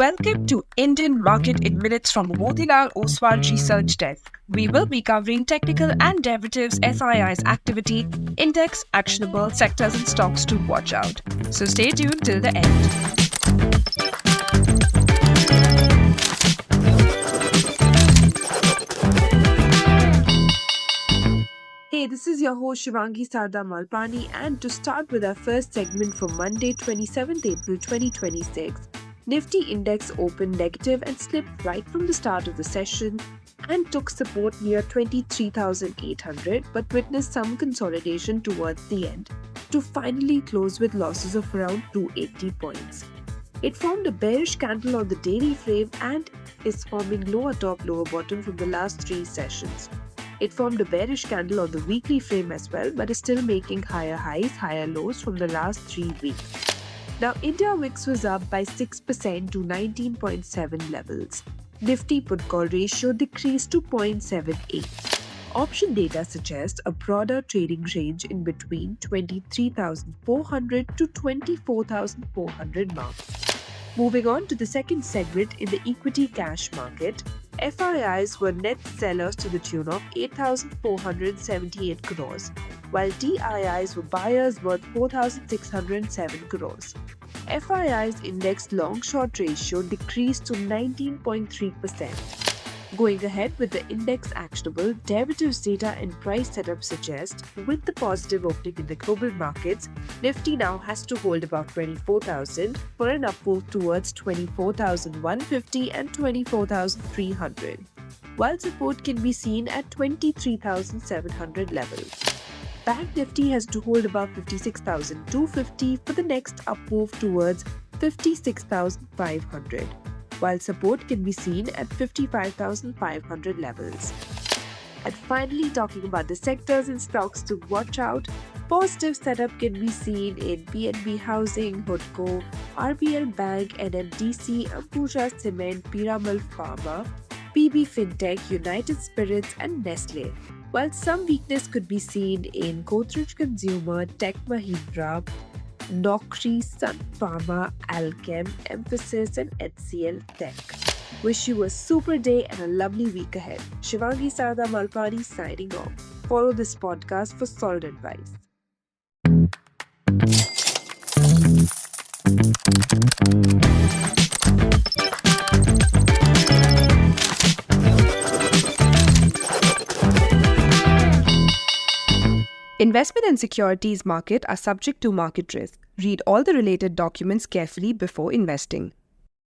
Welcome to Indian Market in Minutes from Motilal Oswal Research Desk. We will be covering technical and derivatives SII's activity, index, actionable sectors and stocks to watch out. So stay tuned till the end. Hey, this is your host Shivangi Sarda Malpani, and to start with our first segment for Monday, 27th April 2026, Nifty index opened negative and slipped right from the start of the session and took support near 23,800 but witnessed some consolidation towards the end to finally close with losses of around 280 points. It formed a bearish candle on the daily frame and is forming lower top lower bottom from the last three sessions. It formed a bearish candle on the weekly frame as well, but is still making higher highs, higher lows from the last 3 weeks. Now, India VIX was up by 6% to 19.7 levels. Nifty put call ratio decreased to 0.78. Option data suggests a broader trading range in between 23,400 to 24,400 marks. Moving on to the second segment in the equity cash market, FIIs were net sellers to the tune of 8,478 crores, while DIIs were buyers worth 4,607 crores. FII's index long-short ratio decreased to 19.3%. Going ahead with the index actionable, derivatives data and price setup suggest, with the positive opening in the global markets, Nifty now has to hold above 24,000 for an up move towards 24,150 and 24,300, while support can be seen at 23,700 levels. Bank Nifty has to hold above 56,250 for the next up move towards 56,500. While support can be seen at 55,500 levels. And finally, talking about the sectors and stocks to watch out, positive setup can be seen in PNB Housing, HUDCO, RBL Bank, NMDC, Ambuja Cement, Piramal Pharma, PB Fintech, United Spirits and Nestle. While some weakness could be seen in Godrej Consumer, Tech Mahindra, Naukri, Sun Pharma, Alchem, Emphasis and HCL Tech. Wish you a super day and a lovely week ahead. Shivangi Sarda Malpani signing off. Follow this podcast for solid advice. Investment and securities market are subject to market risk. Read all the related documents carefully before investing.